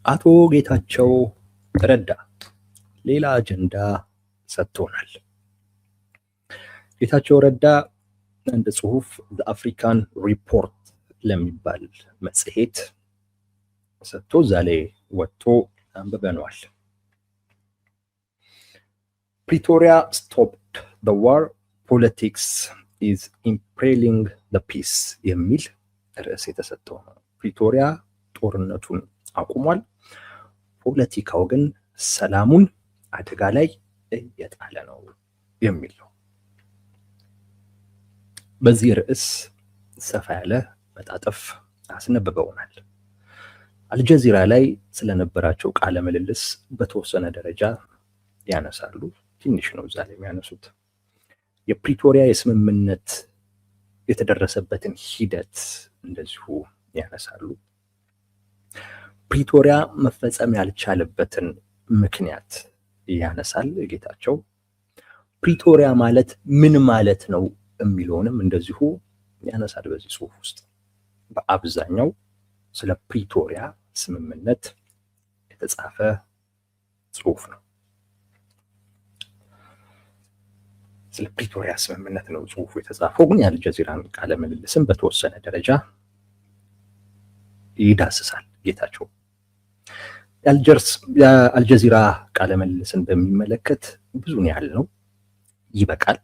አቶ ጌታቸው ረዳ ሌላ አጀንዳ ሰጥቶናል። ጌታቸው ረዳ አንድ ጽሁፍ አፍሪካን ሪፖርት ለሚባል መጽሔት ሰጥቶ እዛ ላይ ወጥቶ አንብበነዋል። ፕሪቶሪያ ስቶፕድ ዘ ዋር ፖለቲክስ ኢዝ ኢምፔሪሊንግ ዘ ፒስ የሚል ርዕስ የተሰጠው ነው። ፕሪቶሪያ ጦርነቱን አቁሟል፣ ፖለቲካው ግን ሰላሙን አደጋ ላይ እየጣለ ነው የሚል ነው። በዚህ ርዕስ ሰፋ ያለ መጣጥፍ አስነብበውናል። አልጀዚራ ላይ ስለነበራቸው ቃለ ምልልስ በተወሰነ ደረጃ ያነሳሉ። ትንሽ ነው እዛ ላይ የሚያነሱት። የፕሪቶሪያ የስምምነት የተደረሰበትን ሂደት እንደዚሁ ያነሳሉ። ፕሪቶሪያ መፈጸም ያልቻለበትን ምክንያት ያነሳል ጌታቸው። ፕሪቶሪያ ማለት ምን ማለት ነው የሚለውንም እንደዚሁ ያነሳል በዚህ ጽሁፍ ውስጥ። በአብዛኛው ስለ ፕሪቶሪያ ስምምነት የተጻፈ ጽሁፍ ነው። ስለ ፕሪቶሪያ ስምምነት ነው ጽሁፉ የተጻፈው፣ ግን የአልጀዚራን ቃለ ምልልስም በተወሰነ ደረጃ ይዳስሳል ጌታቸው። የአልጀዚራ ቃለ ምልልስን በሚመለከት ብዙ ነው ያልነው፣ ይበቃል።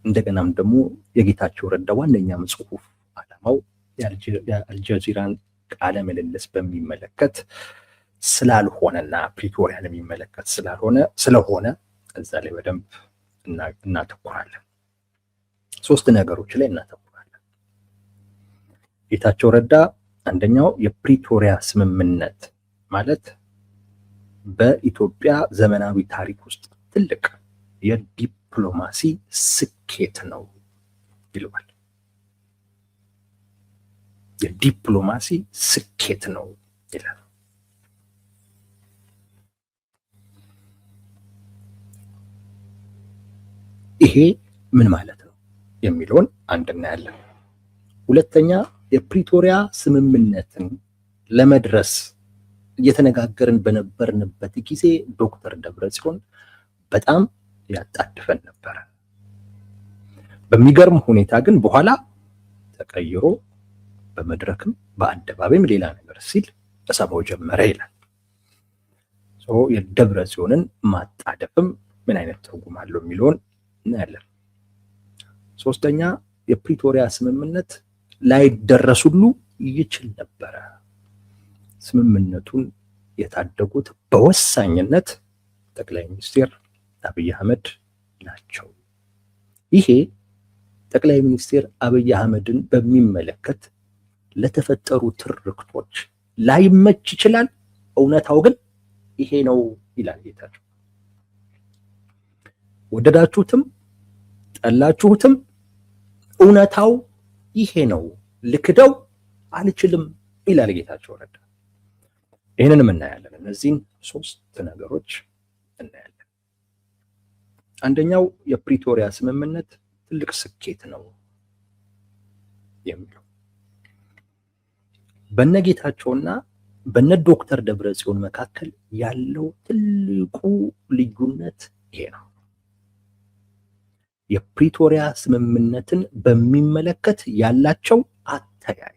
እንደገናም ደግሞ የጌታቸው ረዳ ዋነኛም ጽሁፍ ዓላማው የአልጀዚራን ቃለ ምልልስ በሚመለከት ስላልሆነና ፕሪቶሪያን የሚመለከት ስለሆነ እዛ ላይ በደንብ እናተኩራለን። ሶስት ነገሮች ላይ እናተኩራለን። ጌታቸው ረዳ አንደኛው የፕሪቶሪያ ስምምነት ማለት በኢትዮጵያ ዘመናዊ ታሪክ ውስጥ ትልቅ የዲፕሎማሲ ስኬት ነው ይለዋል። የዲፕሎማሲ ስኬት ነው ይላል። ይሄ ምን ማለት ነው የሚለውን አንድ እናያለን። ሁለተኛ የፕሪቶሪያ ስምምነትን ለመድረስ እየተነጋገርን በነበርንበት ጊዜ ዶክተር ደብረጽዮን በጣም ያጣድፈን ነበረ። በሚገርም ሁኔታ ግን በኋላ ተቀይሮ በመድረክም በአደባባይም ሌላ ነገር ሲል ተሰማው ጀመረ ይላል። የደብረጽዮንን ማጣደፍም ምን አይነት ትርጉም አለው የሚለውን እናያለን። ሶስተኛ የፕሪቶሪያ ስምምነት ላይደረስ ሁሉ ይችል ነበረ። ስምምነቱን የታደጉት በወሳኝነት ጠቅላይ ሚኒስትር አብይ አህመድ ናቸው። ይሄ ጠቅላይ ሚኒስትር አብይ አህመድን በሚመለከት ለተፈጠሩ ትርክቶች ላይመች ይችላል፣ እውነታው ግን ይሄ ነው ይላል ጌታቸው። ወደዳችሁትም ጠላችሁትም እውነታው ይሄ ነው፣ ልክደው አልችልም ይላል ጌታቸው ረዳ። ይህንንም እናያለን። እነዚህን ሶስት ነገሮች እናያለን። አንደኛው የፕሪቶሪያ ስምምነት ትልቅ ስኬት ነው የሚለው በነ ጌታቸውና በነ ዶክተር ደብረጽዮን መካከል ያለው ትልቁ ልዩነት ይሄ ነው። የፕሪቶሪያ ስምምነትን በሚመለከት ያላቸው አተያይ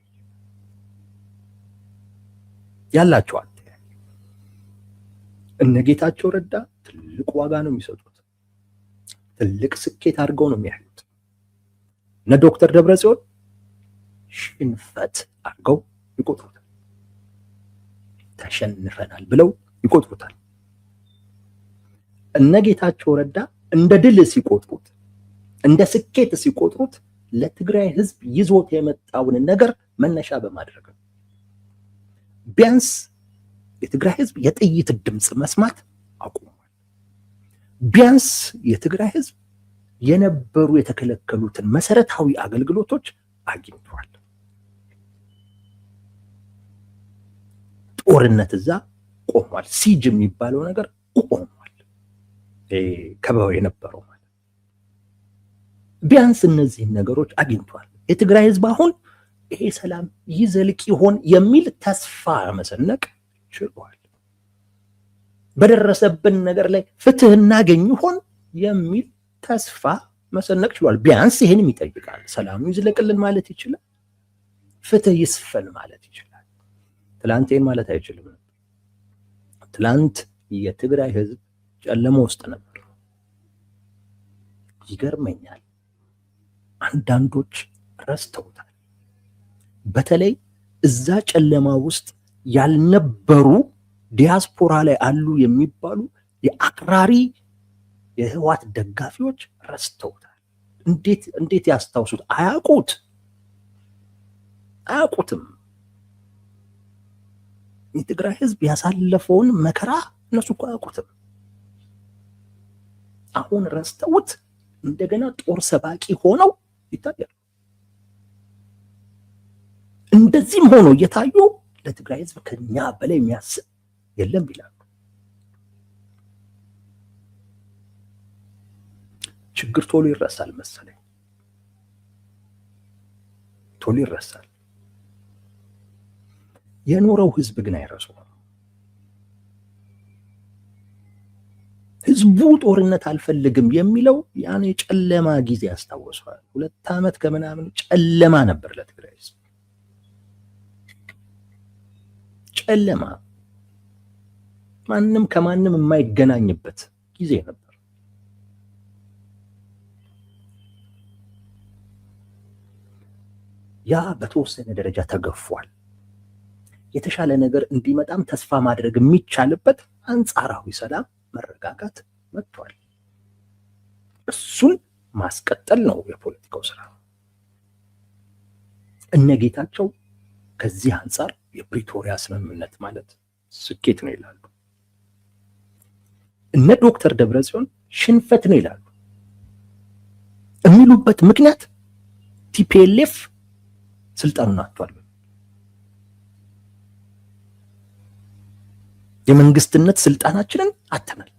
እነ ጌታቸው ረዳ ትልቅ ዋጋ ነው የሚሰጡት፣ ትልቅ ስኬት አድርገው ነው የሚያዩት። እነ ዶክተር ደብረጽዮን ሽንፈት አድርገው ይቆጥሩታል፣ ተሸንፈናል ብለው ይቆጥሩታል። እነ ጌታቸው ረዳ እንደ ድል ሲቆጥሩት፣ እንደ ስኬት ሲቆጥሩት ለትግራይ ህዝብ ይዞት የመጣውን ነገር መነሻ በማድረግ ነው። ቢያንስ የትግራይ ህዝብ የጥይት ድምፅ መስማት አቁሟል። ቢያንስ የትግራይ ህዝብ የነበሩ የተከለከሉትን መሰረታዊ አገልግሎቶች አግኝቷል። ጦርነት እዛ ቆሟል። ሲጅ የሚባለው ነገር ቆሟል። ከበው የነበረው ማለት ቢያንስ እነዚህን ነገሮች አግኝቷል። የትግራይ ህዝብ አሁን ይሄ ሰላም ይዘልቅ ይሆን የሚል ተስፋ መሰነቅ ችሏል። በደረሰብን ነገር ላይ ፍትህ እናገኝ ይሆን የሚል ተስፋ መሰነቅ ችሏል። ቢያንስ ይህንም ይጠይቃል። ሰላሙ ይዝለቅልን ማለት ይችላል። ፍትህ ይስፈን ማለት ይችላል። ትላንቴን ማለት አይችልም። ትላንት የትግራይ ህዝብ ጨለማ ውስጥ ነበር። ይገርመኛል፣ አንዳንዶች ረስተውታል። በተለይ እዛ ጨለማ ውስጥ ያልነበሩ ዲያስፖራ ላይ አሉ የሚባሉ የአክራሪ የህወሓት ደጋፊዎች ረስተውታል። እንዴት ያስታውሱት? አያውቁትም። የትግራይ ህዝብ ያሳለፈውን መከራ እነሱ እኮ አያውቁትም። አሁን ረስተውት እንደገና ጦር ሰባቂ ሆነው ይታያሉ። እንደዚህም ሆኖ እየታዩ ለትግራይ ህዝብ ከኛ በላይ የሚያስብ የለም ይላሉ። ችግር ቶሎ ይረሳል መሰለኝ፣ ቶሎ ይረሳል። የኖረው ህዝብ ግን አይረሳውም። ህዝቡ ጦርነት አልፈልግም የሚለው ያን የጨለማ ጊዜ ያስታውሰዋል። 2 ዓመት ከምናምን ጨለማ ነበር ለትግራይ ህዝብ፣ ጨለማ፣ ማንም ከማንም የማይገናኝበት ጊዜ ነበር። ያ በተወሰነ ደረጃ ተገፏል። የተሻለ ነገር እንዲመጣም ተስፋ ማድረግ የሚቻልበት አንጻራዊ ሰላም፣ መረጋጋት መጥቷል። እሱን ማስቀጠል ነው የፖለቲካው ስራ። እነ ጌታቸው ከዚህ አንጻር የፕሪቶሪያ ስምምነት ማለት ስኬት ነው ይላሉ። እነ ዶክተር ደብረጽዮን ሽንፈት ነው ይላሉ። የሚሉበት ምክንያት ቲፒኤልኤፍ ስልጣኑን አጥቷል። የመንግስትነት ስልጣናችንን አጥተናል።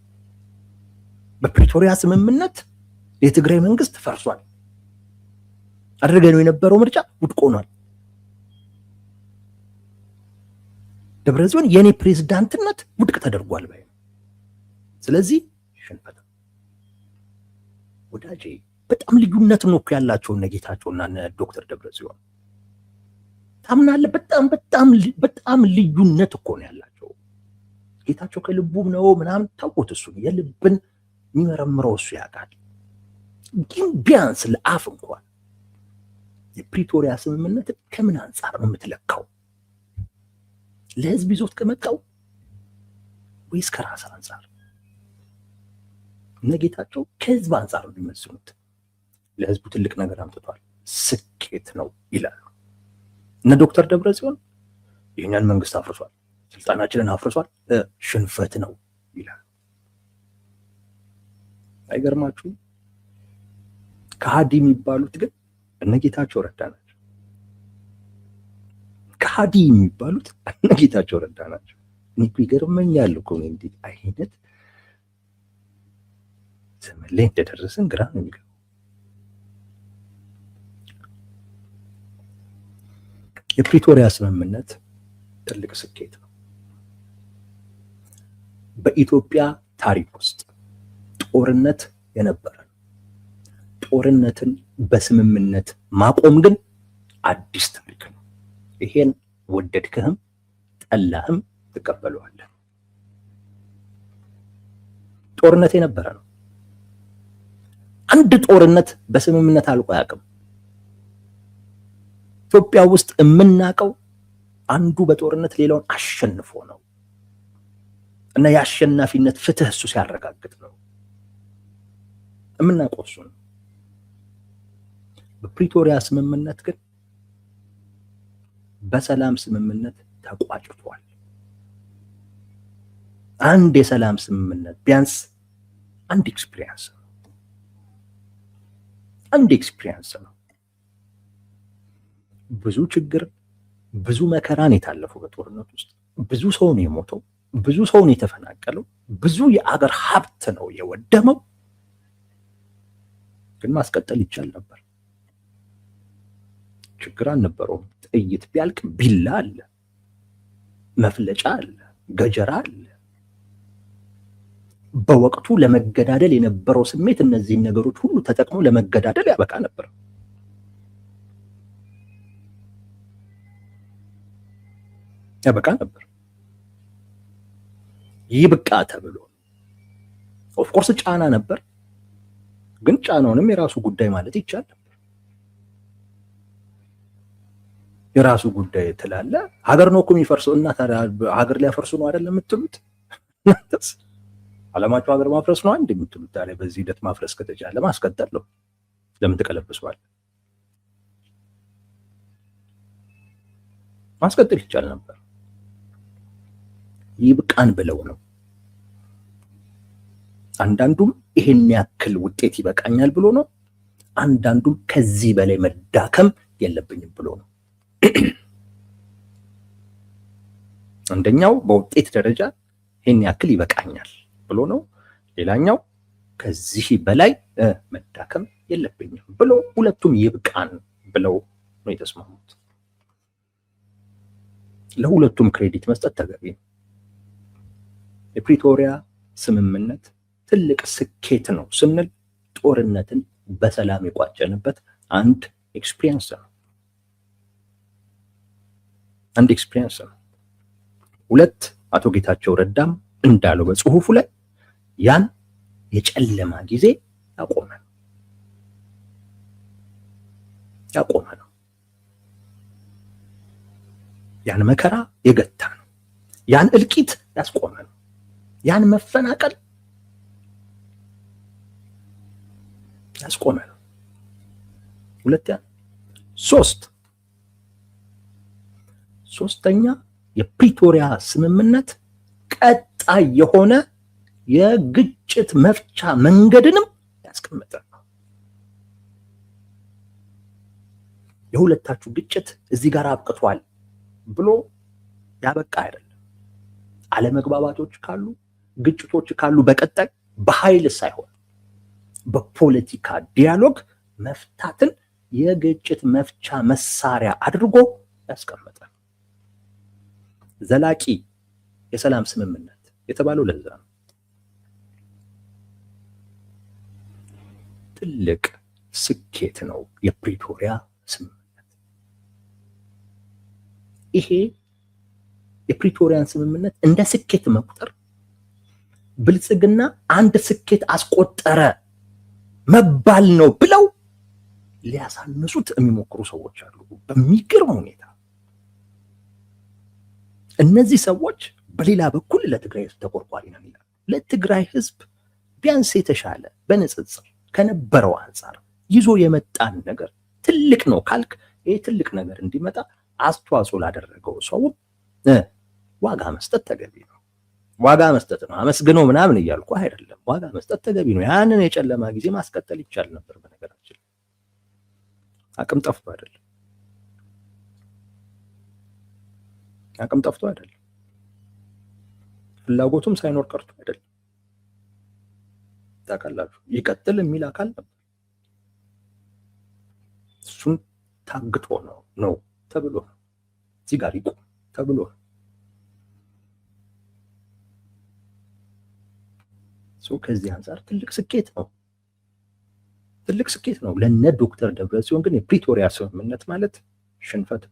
በፕሪቶሪያ ስምምነት የትግራይ መንግስት ፈርሷል። አድርገነው የነበረው ምርጫ ውድቅ ሆኗል። ደብረጽዮን የኔ ፕሬዝዳንትነት ውድቅ ተደርጓል ባይ። ስለዚህ ሽንፈት ወዳጄ፣ በጣም ልዩነት ነው እኮ ያላቸው እነ ጌታቸውና እነ ዶክተር ደብረጽዮን። ታምናለህ? በጣም ልዩነት እኮ ነው ያላቸው። ጌታቸው ከልቡም ነው ምናምን ታውቁት፣ እሱን የልብን የሚመረምረው እሱ ያውቃል። ግን ቢያንስ ለአፍ እንኳን የፕሪቶሪያ ስምምነት ከምን አንጻር ነው የምትለካው? ለህዝብ ይዞት ከመጣው ወይስ ከራስ አንጻር? እነ ጌታቸው ከህዝብ አንጻር ነው የሚመስሉት። ለህዝቡ ትልቅ ነገር አምጥቷል፣ ስኬት ነው ይላሉ። እነ ዶክተር ደብረጽዮን የኛን መንግስት አፍርሷል፣ ስልጣናችንን አፍርሷል፣ ሽንፈት ነው ይላሉ። አይገርማችሁ? ከሃዲ የሚባሉት ግን እነ ጌታቸው ረዳ ናቸው። ከሃዲ የሚባሉት እነ ጌታቸው ረዳ ናቸው። እኔ እኮ ይገርመኛል እኮ እንዲህ አይነት ዘመን ላይ እንደደረስን ግራ ነው የሚገባው። የፕሪቶሪያ ስምምነት ትልቅ ስኬት ነው። በኢትዮጵያ ታሪክ ውስጥ ጦርነት የነበረ፣ ጦርነትን በስምምነት ማቆም ግን አዲስ ታሪክ ነው። ይሄን ወደድክህም ጠላህም ትቀበለዋለህ። ጦርነት የነበረ ነው። አንድ ጦርነት በስምምነት አልቆ አያውቅም። ኢትዮጵያ ውስጥ የምናውቀው አንዱ በጦርነት ሌላውን አሸንፎ ነው እና የአሸናፊነት ፍትህ እሱ ሲያረጋግጥ ነው የምናውቀው እሱ ነው። በፕሪቶሪያ ስምምነት ግን በሰላም ስምምነት ተቋጭቷል። አንድ የሰላም ስምምነት ቢያንስ አንድ ኤክስፒሪየንስ ነው። ብዙ ችግር ብዙ መከራን የታለፈው በጦርነት ውስጥ ብዙ ሰው ነው የሞተው፣ ብዙ ሰው ነው የተፈናቀለው፣ ብዙ የአገር ሀብት ነው የወደመው። ግን ማስቀጠል ይቻል ነበር። ችግር አልነበረውም። ጥይት ቢያልቅ ቢላ አለ፣ መፍለጫ አለ፣ ገጀራ አለ። በወቅቱ ለመገዳደል የነበረው ስሜት እነዚህን ነገሮች ሁሉ ተጠቅሞ ለመገዳደል ያበቃ ነበር። ይብቃ ተብሎ ኦፍኮርስ ጫና ነበር፣ ግን ጫናውንም የራሱ ጉዳይ ማለት ይቻላል። የራሱ ጉዳይ ትላለ። ሀገር ነው እኮ የሚፈርሰው እና ታዲያ ሀገር ሊያፈርሱ ነው አይደል የምትሉት? አለማቸው ሀገር ማፍረስ ነው አንድ የምትሉት? ታዲያ በዚህ ሂደት ማፍረስ ከተቻለ ማስቀጠል ነው። ለምን ትቀለብሰዋል? ማስቀጠል ይቻል ነበር። ይብቃን ብለው ነው። አንዳንዱም ይሄን ያክል ውጤት ይበቃኛል ብሎ ነው። አንዳንዱም ከዚህ በላይ መዳከም የለብኝም ብሎ ነው። አንደኛው በውጤት ደረጃ ይሄን ያክል ይበቃኛል ብሎ ነው። ሌላኛው ከዚህ በላይ መዳከም የለብኝም ብሎ፣ ሁለቱም ይብቃን ብለው ነው የተስማሙት። ለሁለቱም ክሬዲት መስጠት ተገቢ ነው። የፕሪቶሪያ ስምምነት ትልቅ ስኬት ነው ስንል ጦርነትን በሰላም የቋጨንበት አንድ ኤክስፒሪየንስ ነው። ሁለት አቶ ጌታቸው ረዳም እንዳለው በጽሁፉ ላይ ያን የጨለማ ጊዜ ያቆመ ነው። ያን መከራ የገታ ነው። ያን እልቂት ያስቆመ ነው። ያን መፈናቀል ያስቆመ ነው። ሶስተኛ የፕሪቶሪያ ስምምነት ቀጣይ የሆነ የግጭት መፍቻ መንገድንም ያስቀመጠ ነው። የሁለታችሁ ግጭት እዚህ ጋር አብቅቷል ብሎ ያበቃ አይደለም። አለመግባባቶች ካሉ፣ ግጭቶች ካሉ በቀጣይ በኃይል ሳይሆን በፖለቲካ ዲያሎግ መፍታትን የግጭት መፍቻ መሳሪያ አድርጎ ያስቀመጠ ነው። ዘላቂ የሰላም ስምምነት የተባለው ለዛ ነው። ትልቅ ስኬት ነው የፕሪቶሪያ ስምምነት። ይሄ የፕሪቶሪያን ስምምነት እንደ ስኬት መቁጠር ብልጽግና አንድ ስኬት አስቆጠረ መባል ነው ብለው ሊያሳንሱት የሚሞክሩ ሰዎች አሉ በሚገርም ሁኔታ። እነዚህ ሰዎች በሌላ በኩል ለትግራይ ህዝብ ተቆርቋሪ ነው ይላሉ። ለትግራይ ህዝብ ቢያንስ የተሻለ በንጽጽር ከነበረው አንጻር ይዞ የመጣን ነገር ትልቅ ነው ካልክ ይሄ ትልቅ ነገር እንዲመጣ አስተዋጽኦ ላደረገው ሰው ዋጋ መስጠት ተገቢ ነው። ዋጋ መስጠት ነው። አመስግነው ምናምን እያልኩ አይደለም። ዋጋ መስጠት ተገቢ ነው። ያንን የጨለማ ጊዜ ማስቀጠል ይቻል ነበር። በነገራችን አቅም ጠፍቶ አይደለም። ፍላጎቱም ሳይኖር ቀርቶ አይደለም። ታውቃላችሁ፣ ይቀጥል የሚል አካል ነበር። እሱን ታግቶ ነው ተብሎ ነው እዚህ ጋር ይቆም ተብሎ ነው። ከዚህ አንጻር ትልቅ ስኬት ነው ለነ ዶክተር ደብረጽዮን። ግን የፕሪቶሪያ ስምምነት ማለት ሽንፈት።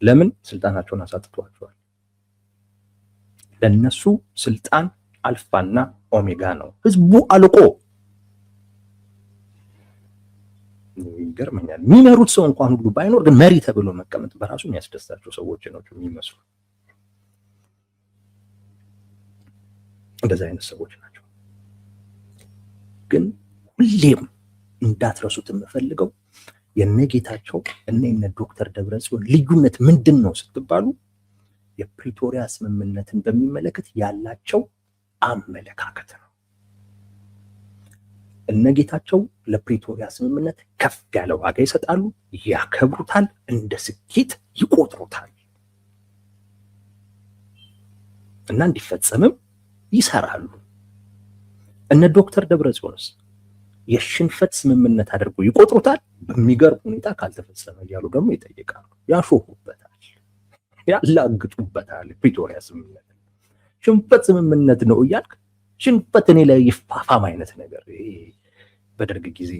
ለምን? ስልጣናቸውን አሳጥቷቸዋል። ለነሱ ስልጣን አልፋና ኦሜጋ ነው። ህዝቡ አልቆ ይገርመኛል። የሚመሩት ሰው እንኳን ሁሉ ባይኖር ግን መሪ ተብሎ መቀመጥ በራሱ የሚያስደስታቸው ሰዎች ናቸው የሚመስሉ። እንደዚህ አይነት ሰዎች ናቸው። ግን ሁሌም እንዳትረሱት የምፈልገው የነጌታቸው እና የነ ዶክተር ደብረጽዮን ልዩነት ምንድን ነው ስትባሉ የፕሪቶሪያ ስምምነትን በሚመለከት ያላቸው አመለካከት ነው። እነጌታቸው ለፕሪቶሪያ ስምምነት ከፍ ያለ ዋጋ ይሰጣሉ፣ ያከብሩታል፣ እንደ ስኬት ይቆጥሩታል እና እንዲፈጸምም ይሰራሉ። እነ ዶክተር ደብረጽዮንስ የሽንፈት ስምምነት አድርገው ይቆጥሩታል፣ በሚገርም ሁኔታ ካልተፈጸመ እያሉ ደግሞ ይጠይቃሉ፣ ያሾፉበታል፣ ያላግጡበታል ፕሪቶሪያ ስምምነት። ሽንፈት ስምምነት ነው እያልክ ሽንፈት እኔ ላይ ይፋፋም አይነት ነገር በደርግ ጊዜ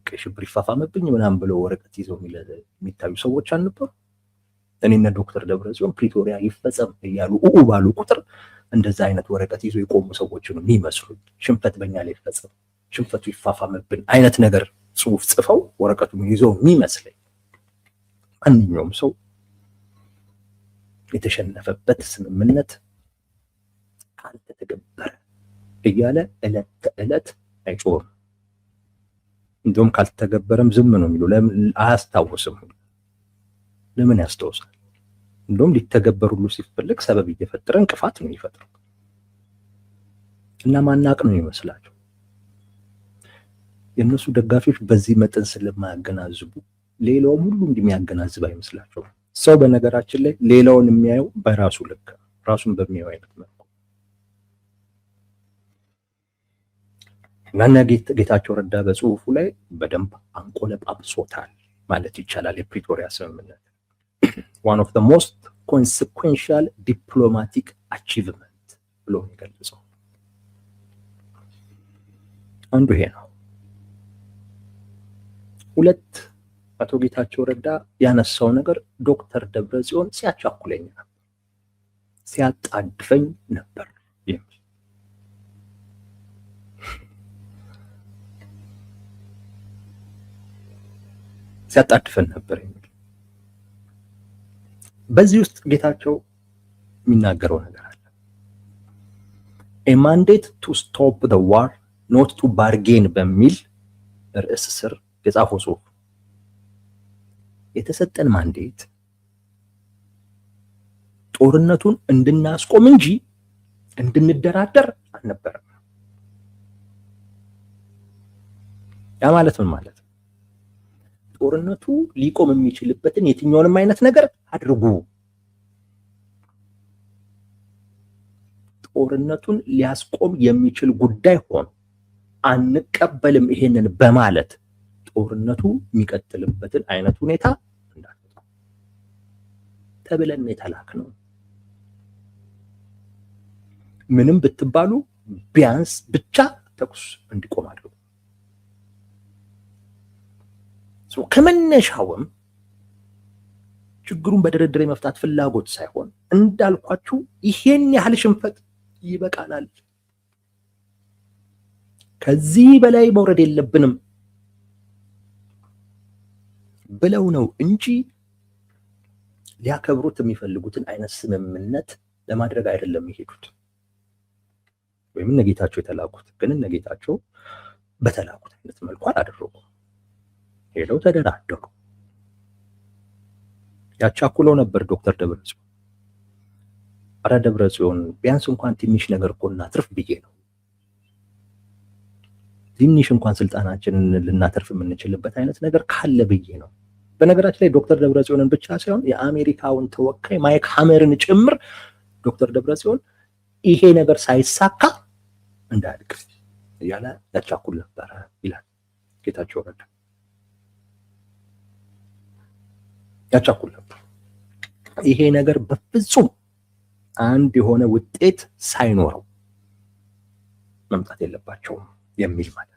ቀይ ሽብር ይፋፋምብኝ ምናምን ብለው ወረቀት ይዘው የሚታዩ ሰዎች አልነበሩ? እኔና ዶክተር ደብረጽዮን ፕሪቶሪያ ይፈጸም እያሉ ባሉ ቁጥር እንደዛ አይነት ወረቀት ይዞ የቆሙ ሰዎች ነው የሚመስሉኝ። ሽንፈት በእኛ ላይ ይፈጸም፣ ሽንፈቱ ይፋፋምብን አይነት ነገር ጽሁፍ ጽፈው ወረቀቱን ይዘው የሚመስለኝ። ማንኛውም ሰው የተሸነፈበት ስምምነት ካልተተገበረ እያለ ዕለት ተዕለት አይጮህም። እንደውም ካልተገበረም ዝም ነው የሚለው። ለምን አያስታውስም? ለምን ያስታውሳል? እንደውም ሊተገበር ሁሉ ሲፈልግ ሰበብ እየፈጠረ እንቅፋት ነው የሚፈጥረው። እና ማናቅ ነው ይመስላቸው። የእነሱ ደጋፊዎች በዚህ መጠን ስለማያገናዝቡ ሌላውም ሁሉ እንደሚያገናዝብ አይመስላቸው። ሰው በነገራችን ላይ ሌላውን የሚያየው በራሱ ልክ ራሱን በሚያየው አይነት መልኩ እና ጌታቸው ረዳ በጽሁፉ ላይ በደንብ አንቆለጳጵሶታል ማለት ይቻላል። የፕሪቶሪያ ስምምነት one of the most consequential diplomatic achievement ብሎ የሚገልጸው አንዱ ይሄ ነው። ሁለት አቶ ጌታቸው ረዳ ያነሳው ነገር ዶክተር ደብረጽዮን ሲያቻኩለኝ ነበር፣ ሲያጣድፈኝ ነበር የሚል ሲያጣድፈን ነበር የሚል በዚህ ውስጥ ጌታቸው የሚናገረው ነገር አለ። a mandate to stop the war not to bargain በሚል ርዕስ ስር የጻፈው ጽሁፍ የተሰጠን ማንዴት ጦርነቱን እንድናስቆም እንጂ እንድንደራደር አልነበረም። ያ ማለት ምን ማለት ነው? ጦርነቱ ሊቆም የሚችልበትን የትኛውንም አይነት ነገር አድርጉ፣ ጦርነቱን ሊያስቆም የሚችል ጉዳይ ሆኖ አንቀበልም ይሄንን በማለት ጦርነቱ የሚቀጥልበትን አይነት ሁኔታ እንዳትመጣ ተብለን የተላክነው። ምንም ብትባሉ ቢያንስ ብቻ ተኩስ እንዲቆም አድርጉ። ከመነሻውም ችግሩን በድርድር የመፍታት ፍላጎት ሳይሆን እንዳልኳችሁ ይሄን ያህል ሽንፈት ይበቃናል፣ ከዚህ በላይ መውረድ የለብንም ብለው ነው እንጂ ሊያከብሩት የሚፈልጉትን አይነት ስምምነት ለማድረግ አይደለም የሄዱት። ወይም እነጌታቸው የተላኩት ግን እነጌታቸው በተላኩት አይነት መልኩ አላደረጉም። ሄደው ተደራደሩ። ያቻኩለው ነበር ዶክተር ደብረጽዮን። አረ ደብረጽዮን ቢያንስ እንኳን ትንሽ ነገር እኮ እናትርፍ ብዬ ነው፣ ትንሽ እንኳን ስልጣናችንን ልናተርፍ የምንችልበት አይነት ነገር ካለ ብዬ ነው። በነገራችን ላይ ዶክተር ደብረጽዮንን ብቻ ሳይሆን የአሜሪካውን ተወካይ ማይክ ሀመርን ጭምር ዶክተር ደብረጽዮን ይሄ ነገር ሳይሳካ እንዳያልቅ እያለ ያቻኩል ነበረ ይላል ጌታቸው ረዳ። ያቻኩል ነበር። ይሄ ነገር በፍጹም አንድ የሆነ ውጤት ሳይኖረው መምጣት የለባቸውም የሚል ማለት።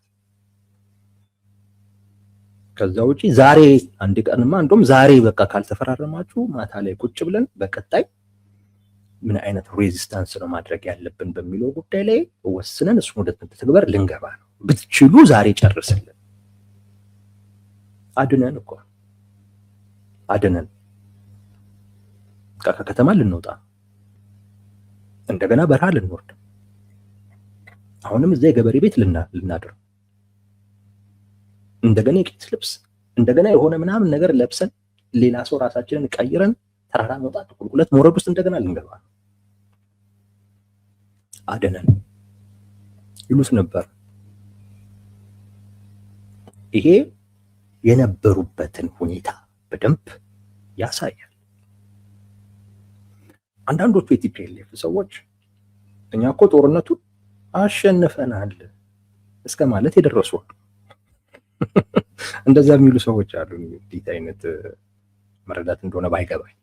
ከዛ ውጪ ዛሬ አንድ ቀንማ እንደውም ዛሬ በቃ ካልተፈራረማችሁ ማታ ላይ ቁጭ ብለን በቀጣይ ምን አይነት ሬዚስታንስ ነው ማድረግ ያለብን በሚለው ጉዳይ ላይ ወስነን እሱን ወደ ተግባር ልንገባ ነው። ብትችሉ ዛሬ ጨርስልን። አድነን እኮ አድነን ከከተማ ልንወጣ እንደገና በረሃ ልንወርድ፣ አሁንም እዛ የገበሬ ቤት ልናድር፣ እንደገና የቄስ ልብስ እንደገና የሆነ ምናምን ነገር ለብሰን ሌላ ሰው ራሳችንን ቀይረን ተራራ መውጣት ቁልቁለት መውረድ ውስጥ እንደገና ልንገባ ነው። አድነን ይሉት ነበር። ይሄ የነበሩበትን ሁኔታ በደንብ ያሳያል። አንዳንዶቹ የቲፒኤልኤፍ ሰዎች እኛ እኮ ጦርነቱ አሸንፈናል እስከ ማለት የደረሱ እንደዛ የሚሉ ሰዎች አሉ። እንዴት አይነት መረዳት እንደሆነ ባይገባኝ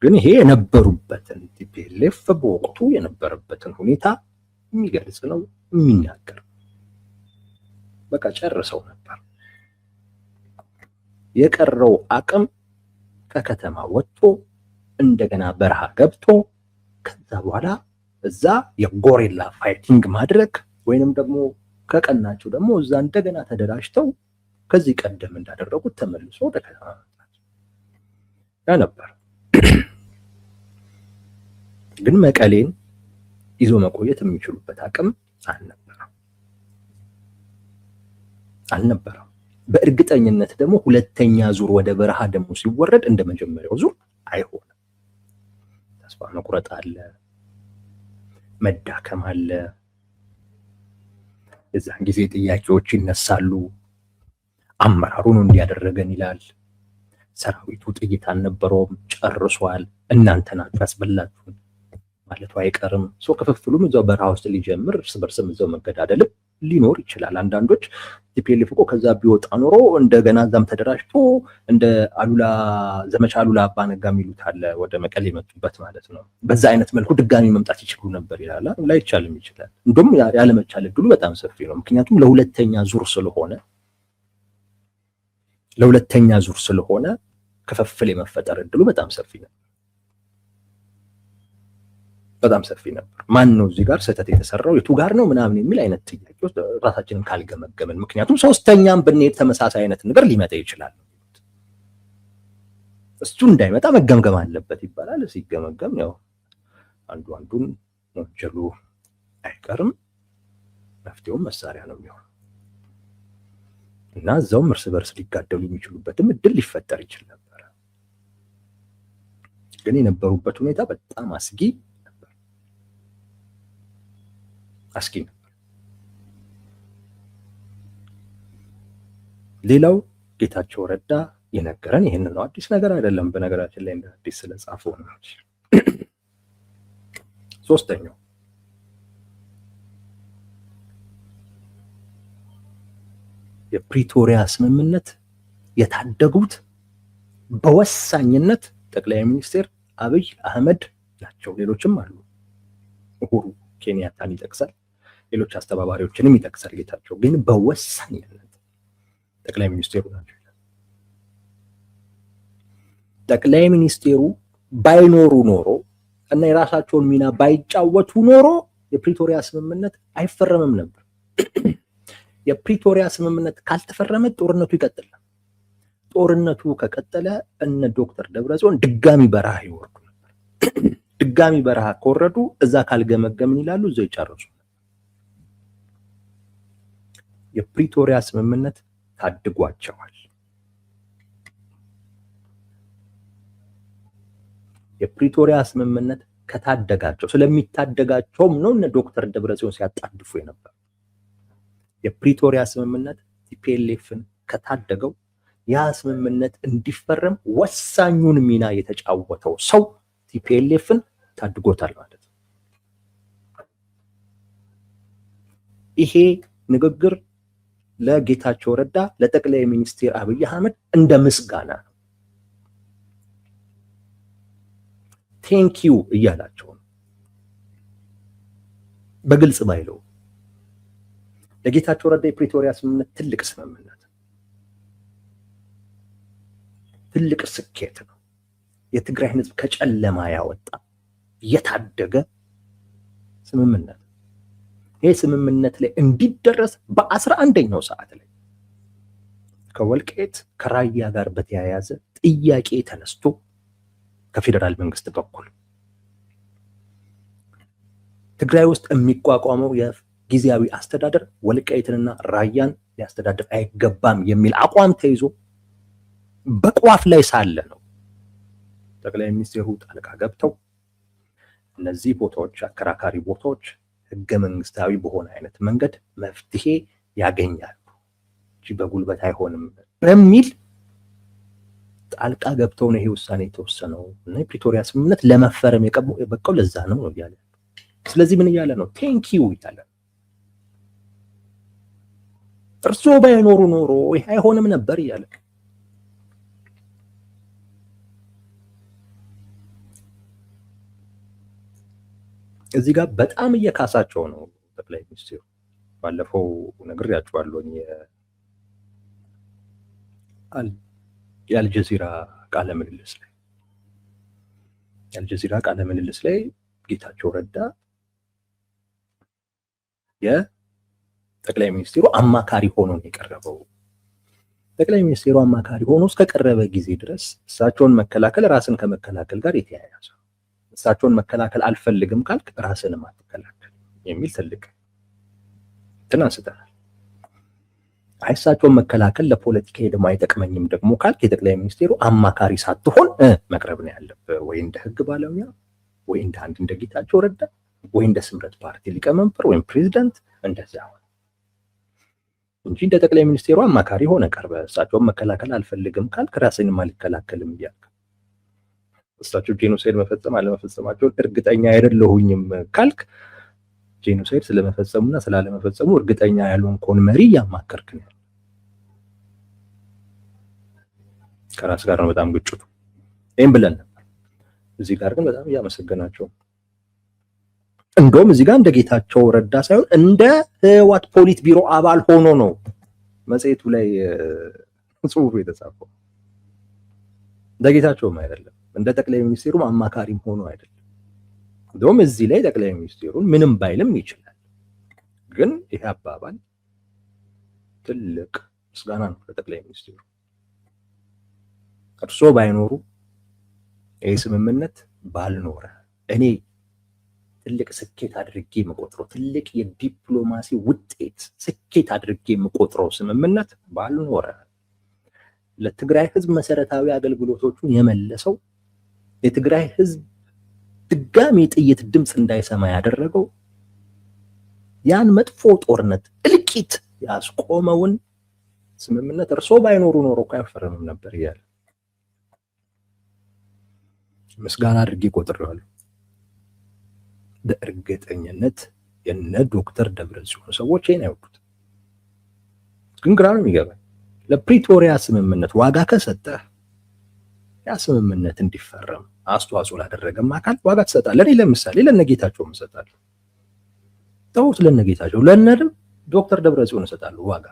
ግን ይሄ የነበሩበትን ቲፒኤልኤፍ በወቅቱ የነበረበትን ሁኔታ የሚገልጽ ነው የሚናገር። በቃ ጨርሰው ነበር። የቀረው አቅም ከከተማ ወጥቶ እንደገና በረሃ ገብቶ ከዛ በኋላ እዛ የጎሪላ ፋይቲንግ ማድረግ ወይንም ደግሞ ከቀናቸው ደግሞ እዛ እንደገና ተደራጅተው ከዚህ ቀደም እንዳደረጉት ተመልሶ ወደ ከተማ መጣች ያ ነበር። ግን መቀሌን ይዞ መቆየት የሚችሉበት አቅም አልነበረም። በእርግጠኝነት ደግሞ ሁለተኛ ዙር ወደ በረሃ ደግሞ ሲወረድ እንደ መጀመሪያው ዙር አይሆንም። ተስፋ መቁረጥ አለ፣ መዳከም አለ። የዛን ጊዜ ጥያቄዎች ይነሳሉ። አመራሩን እንዲያደረገን ይላል። ሰራዊቱ ጥይት አልነበረውም፣ ጨርሷል፣ እናንተ ናችሁ ያስበላችሁን ማለቱ አይቀርም። ሰው ክፍፍሉም እዛው በረሃ ውስጥ ሊጀምር፣ እርስ በርስም እዛው መገዳደልም ሊኖር ይችላል። አንዳንዶች ቲፒኤልኤፍ እኮ ከዛ ቢወጣ ኖሮ እንደገና እዛም ተደራጅቶ እንደ ዘመቻ አሉላ አባ ነጋ የሚሉት አለ፣ ወደ መቀሌ የመጡበት ማለት ነው። በዛ አይነት መልኩ ድጋሚ መምጣት ይችሉ ነበር ይላል። ላይቻልም ይችላል። እንደውም ያለመቻል እድሉ በጣም ሰፊ ነው። ምክንያቱም ለሁለተኛ ዙር ስለሆነ ክፍፍል የመፈጠር እድሉ በጣም ሰፊ ነው። በጣም ሰፊ ነበር። ማን ነው እዚህ ጋር ስህተት የተሰራው የቱ ጋር ነው ምናምን የሚል አይነት ጥያቄ ውስጥ ራሳችንን ካልገመገምን፣ ምክንያቱም ሶስተኛም ብንሄድ ተመሳሳይ አይነት ነገር ሊመጣ ይችላል። እሱ እንዳይመጣ መገምገም አለበት ይባላል። ሲገመገም ያው አንዱን ወንጀሉ አይቀርም፣ መፍትሄውም መሳሪያ ነው የሚሆነው እና እዛውም እርስ በርስ ሊጋደሉ የሚችሉበትም እድል ሊፈጠር ይችል ነበር። ግን የነበሩበት ሁኔታ በጣም አስጊ ነበር። ሌላው ጌታቸው ረዳ የነገረን ይህን ነው። አዲስ ነገር አይደለም። በነገራችን ላይ እንደ አዲስ ስለጻፈው ነው። ሶስተኛው የፕሪቶሪያ ስምምነት የታደጉት በወሳኝነት ጠቅላይ ሚኒስትር አብይ አህመድ ናቸው። ሌሎችም አሉ። ኡሁሩ ኬንያታን ይጠቅሳል፣ ሌሎች አስተባባሪዎችንም ይጠቅሳል። ጌታቸው ግን በወሳኝነት ጠቅላይ ሚኒስትሩ ናቸው። ጠቅላይ ሚኒስትሩ ባይኖሩ ኖሮ እና የራሳቸውን ሚና ባይጫወቱ ኖሮ የፕሪቶሪያ ስምምነት አይፈረምም ነበር። የፕሪቶሪያ ስምምነት ካልተፈረመ ጦርነቱ ይቀጥላል። ጦርነቱ ከቀጠለ እነ ዶክተር ደብረጽዮን ድጋሚ በረሃ ይወርዱ ነበር። ድጋሚ በረሃ ከወረዱ እዛ ካልገመገምን ይላሉ፣ እዛ ይጨርሱ። የፕሪቶሪያ ስምምነት ታድጓቸዋል። የፕሪቶሪያ ስምምነት ከታደጋቸው ስለሚታደጋቸውም ነው እነ ዶክተር ደብረጽዮን ሲያጣድፉ የነበር። የፕሪቶሪያ ስምምነት ቲፒኤልኤፍን ከታደገው ያ ስምምነት እንዲፈረም ወሳኙን ሚና የተጫወተው ሰው ቲፒኤልኤፍን ታድጎታል ማለት ነው። ይሄ ንግግር ለጌታቸው ረዳ ለጠቅላይ ሚኒስትር አብይ አህመድ እንደ ምስጋና ነው። ቴንኪዩ እያላቸው ነው። በግልጽ ባይለው ለጌታቸው ረዳ የፕሪቶሪያ ስምምነት ትልቅ ስምምነት፣ ትልቅ ስኬት ነው። የትግራይን ህዝብ ከጨለማ ያወጣ የታደገ ስምምነት። ይሄ ስምምነት ላይ እንዲደረስ በ11ኛው ሰዓት ላይ ከወልቃይት ከራያ ጋር በተያያዘ ጥያቄ ተነስቶ ከፌደራል መንግስት በኩል ትግራይ ውስጥ የሚቋቋመው የጊዜያዊ አስተዳደር ወልቃይትንና ራያን ሊያስተዳድር አይገባም የሚል አቋም ተይዞ በቋፍ ላይ ሳለ ነው ጠቅላይ ሚኒስትሩ ጣልቃ ገብተው እነዚህ ቦታዎች፣ አከራካሪ ቦታዎች ህገ መንግስታዊ በሆነ አይነት መንገድ መፍትሄ ያገኛሉ እንጂ በጉልበት አይሆንም በሚል ጣልቃ ገብተው ነው ይሄ ውሳኔ የተወሰነው እና የፕሪቶሪያ ስምምነት ለመፈረም የበቃው ለዛ ነው እያለ። ስለዚህ ምን እያለ ነው? ቴንኪዩ እያለ። እርስዎ ባይኖሩ ኖሮ ይሄ አይሆንም ነበር እያለ። እዚህ ጋር በጣም እየካሳቸው ነው ጠቅላይ ሚኒስትሩ። ባለፈው ነግሬያቸዋለሁ የአልጀዚራ ቃለ ምልልስ ላይ ጌታቸው ረዳ የጠቅላይ ሚኒስትሩ አማካሪ ሆኖ ነው የቀረበው። ጠቅላይ ሚኒስትሩ አማካሪ ሆኖ እስከቀረበ ጊዜ ድረስ እሳቸውን መከላከል ራስን ከመከላከል ጋር የተያያዘ፣ እሳቸውን መከላከል አልፈልግም ካልክ ራስንም አትከላከል የሚል ትልቅ እንትን አንስተናል። እሳቸውን መከላከል ለፖለቲካ ሄደም አይጠቅመኝም ደግሞ ካልክ የጠቅላይ ሚኒስትሩ አማካሪ ሳትሆን መቅረብ ነው ያለብህ፣ ወይ እንደ ህግ ባለሙያ፣ ወይ እንደ አንድ እንደ ጌታቸው ረዳ፣ ወይ እንደ ስምረት ፓርቲ ሊቀመንበር ወይም ፕሬዚዳንት እንደዚያ ሆነ እንጂ እንደ ጠቅላይ ሚኒስትሩ አማካሪ ሆነ ቀርበ እሳቸውን መከላከል አልፈልግም ካልክ ራስንም አልከላከልም እያልክ እሳቸው ጄኖሳይድ መፈጸም አለመፈጸማቸውን እርግጠኛ አይደለሁኝም ካልክ ጄኖሳይድ ስለመፈጸሙና ስላለመፈጸሙ እርግጠኛ ያልሆንከውን መሪ ያማከርክ ነው። ከራስ ጋር ነው በጣም ግጭቱ። ይሄን ብለን ነበር። እዚህ ጋር ግን በጣም እያመሰገናቸው እንደውም እዚህ ጋር እንደ ጌታቸው ረዳ ሳይሆን እንደ ህወሓት ፖሊት ቢሮ አባል ሆኖ ነው መጽሔቱ ላይ ጽሁፍ የተጻፈው። እንደ ጌታቸውም አይደለም፣ እንደ ጠቅላይ ሚኒስትሩም አማካሪም ሆኖ አይደለም። እንደውም እዚህ ላይ ጠቅላይ ሚኒስትሩን ምንም ባይልም ይችላል። ግን ይሄ አባባል ትልቅ ምስጋና ነው ለጠቅላይ ሚኒስትሩ። እርሶ ባይኖሩ ይሄ ስምምነት ባልኖረ እኔ ትልቅ ስኬት አድርጌ የምቆጥረው ትልቅ የዲፕሎማሲ ውጤት ስኬት አድርጌ የምቆጥረው ስምምነት ባልኖረ ለትግራይ ህዝብ መሰረታዊ አገልግሎቶቹን የመለሰው የትግራይ ህዝብ ድጋሚ ጥይት ድምፅ እንዳይሰማ ያደረገው ያን መጥፎ ጦርነት እልቂት ያስቆመውን ስምምነት እርሶ ባይኖሩ ኖሮ እኮ አይፈረምም ነበር እያለ ምስጋና አድርጌ ቆጥሬዋለሁ። በእርግጠኝነት የነ ዶክተር ደብረጽዮን ሰዎች ይሄን አይወዱት፣ ግን ግራ ነው የሚገባኝ። ለፕሪቶሪያ ስምምነት ዋጋ ከሰጠህ ያ ስምምነት እንዲፈረም አስተዋጽኦ ላደረገም አካል ዋጋ ትሰጣለህ። እኔ ለምሳሌ ለነጌታቸው እሰጣለሁ፣ ተውት፣ ለነጌታቸው ለነድም ዶክተር ደብረጽዮን እሰጣለሁ ዋጋ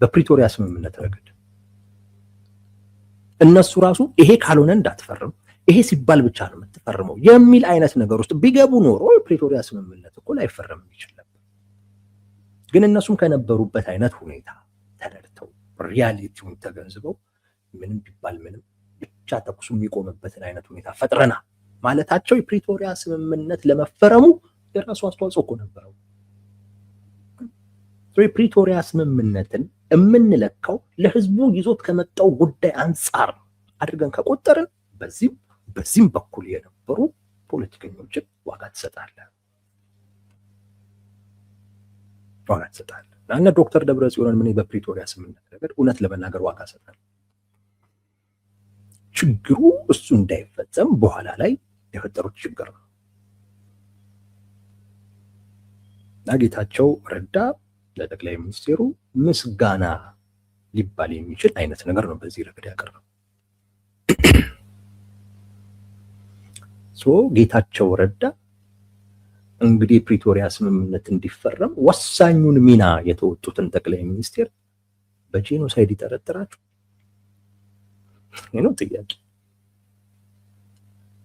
በፕሪቶሪያ ስምምነት ረገድ። እነሱ ራሱ ይሄ ካልሆነ እንዳትፈርም ይሄ ሲባል ብቻ ነው የምትፈርመው የሚል አይነት ነገር ውስጥ ቢገቡ ኖሮ የፕሪቶሪያ ስምምነት እኮ ላይፈረም ይችላል ነበር። ግን እነሱም ከነበሩበት አይነት ሁኔታ ተረድተው ሪያሊቲውን ተገንዝበው ምንም ቢባል ምንም ብቻ ተኩሱ የሚቆምበትን አይነት ሁኔታ ፈጥረና ማለታቸው የፕሪቶሪያ ስምምነት ለመፈረሙ የራሱ አስተዋጽኦ እኮ ነበረው። የፕሪቶሪያ ስምምነትን የምንለካው ለህዝቡ ይዞት ከመጣው ጉዳይ አንጻር አድርገን ከቆጠርን በዚህም በኩል የነበሩ ፖለቲከኞችን ዋጋ ትሰጣለህ። እና ዶክተር ደብረጽዮንን ምን በፕሪቶሪያ ስምምነት ነገር እውነት ለመናገር ዋጋ ሰጣለሁ። ችግሩ እሱ እንዳይፈጸም በኋላ ላይ የፈጠሩት ችግር ነው። እና ጌታቸው ረዳ ለጠቅላይ ሚኒስትሩ ምስጋና ሊባል የሚችል አይነት ነገር ነው በዚህ ረገድ ያቀረበው። ጌታቸው ረዳ እንግዲህ የፕሪቶሪያ ስምምነት እንዲፈረም ወሳኙን ሚና የተወጡትን ጠቅላይ ሚኒስትር በጄኖሳይድ ይጠረጥራቸው? ይሄ ነው ጥያቄ።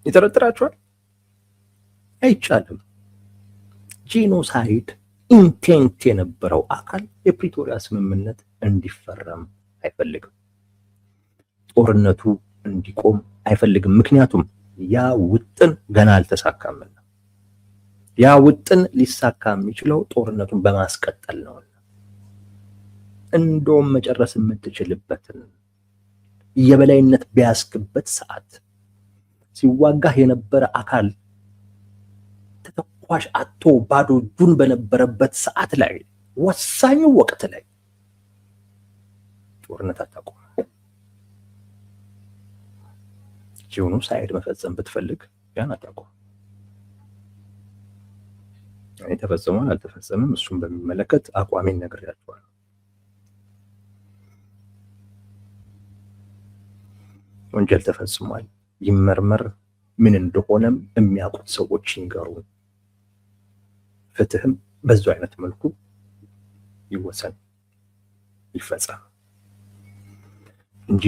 ይጠረጥራቸዋል? አይቻልም። ጄኖሳይድ ኢንቴንት የነበረው አካል የፕሪቶሪያ ስምምነት እንዲፈረም አይፈልግም። ጦርነቱ እንዲቆም አይፈልግም። ምክንያቱም ያ ውጥን ገና አልተሳካምና፣ ያ ውጥን ሊሳካ የሚችለው ጦርነቱን በማስቀጠል ነው። እንደውም መጨረስ የምትችልበትን የበላይነት ቢያስክበት ሰዓት ሲዋጋህ የነበረ አካል ተተኳሽ አቶ ባዶ እጁን በነበረበት ሰዓት ላይ ወሳኙ ወቅት ላይ ጦርነት አታቆም። ጂኖ ሳይድ መፈጸም ብትፈልግ ያን አታቆም። እኔ ተፈጽሟል አልተፈጸመም እሱን በሚመለከት አቋሜን ነግሬያቸዋለሁ። ወንጀል ተፈጽሟል፣ ይመርመር፣ ምን እንደሆነም የሚያውቁት ሰዎች ይንገሩ። ፍትህም በዛው አይነት መልኩ ይወሰን ይፈጸም እንጂ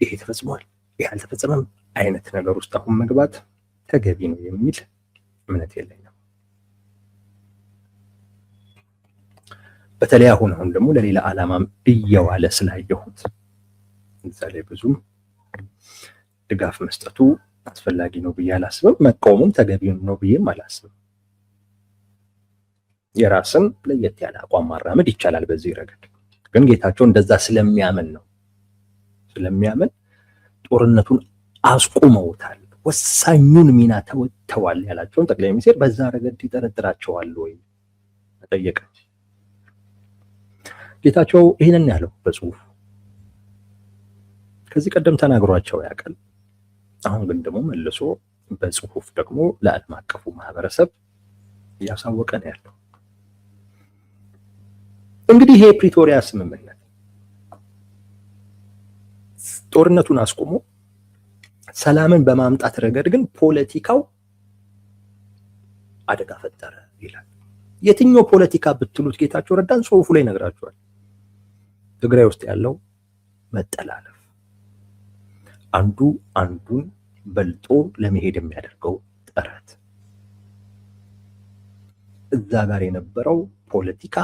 ይሄ ተፈጽሟል ይሄ አልተፈጸመም አይነት ነገር ውስጥ አሁን መግባት ተገቢ ነው የሚል እምነት የለኝም። በተለይ አሁን ደግሞ ለሌላ ዓላማም እየዋለ ስላየሁት እዛ ላይ ብዙም ድጋፍ መስጠቱ አስፈላጊ ነው ብዬ አላስብም። መቃወሙም ተገቢ ነው ብዬም አላስብም። የራስን ለየት ያለ አቋም ማራመድ ይቻላል በዚህ ረገድ። ግን ጌታቸው እንደዛ ስለሚያምን ጦርነቱን አስቆመውታል፣ ወሳኙን ሚና ተወጥተዋል ያላቸውን ጠቅላይ ሚኒስትር በዛ ረገድ ይጠረጥራቸዋል ወይ ተጠየቀ። ጌታቸው ይሄንን ያለው በጽሁፍ ከዚህ ቀደም ተናግሯቸው ያውቃል። አሁን ግን ደግሞ መልሶ በጽሁፍ ደግሞ ለዓለም አቀፉ ማህበረሰብ እያሳወቀ ነው ያለው። እንግዲህ ይሄ ፕሪቶሪያ ስምምነት ጦርነቱን አስቆሞ ሰላምን በማምጣት ረገድ ግን ፖለቲካው አደጋ ፈጠረ ይላል። የትኛው ፖለቲካ ብትሉት ጌታቸው ረዳን ጽሁፉ ላይ ነግራቸዋል። ትግራይ ውስጥ ያለው መጠላለፍ፣ አንዱ አንዱን በልጦ ለመሄድ የሚያደርገው ጥረት፣ እዛ ጋር የነበረው ፖለቲካ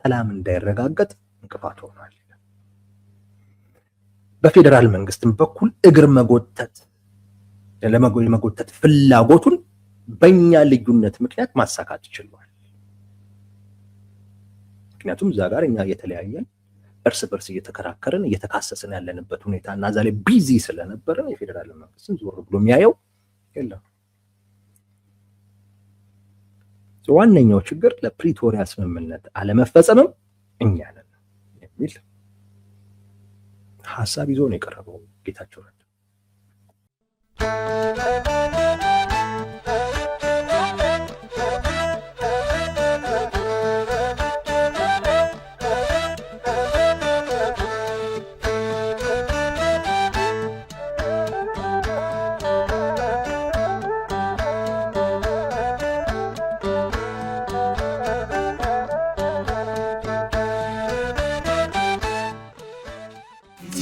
ሰላም እንዳይረጋገጥ እንቅፋት ሆኗል። በፌደራል መንግስትም በኩል እግር መጎተት ፍላጎቱን በእኛ ልዩነት ምክንያት ማሳካት ይችላል። ምክንያቱም እዛ ጋር እኛ እየተለያየን እርስ በርስ እየተከራከርን እየተካሰስን ያለንበት ሁኔታ እና እዛ ላይ ቢዚ ስለነበረ የፌደራል መንግስትም ዞር ብሎ የሚያየው የለም። ዋነኛው ችግር ለፕሪቶሪያ ስምምነት አለመፈጸምም እኛ ነን የሚል ሐሳብ ይዞ ነው የቀረበው ጌታቸው ረዳ።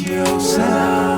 Yo,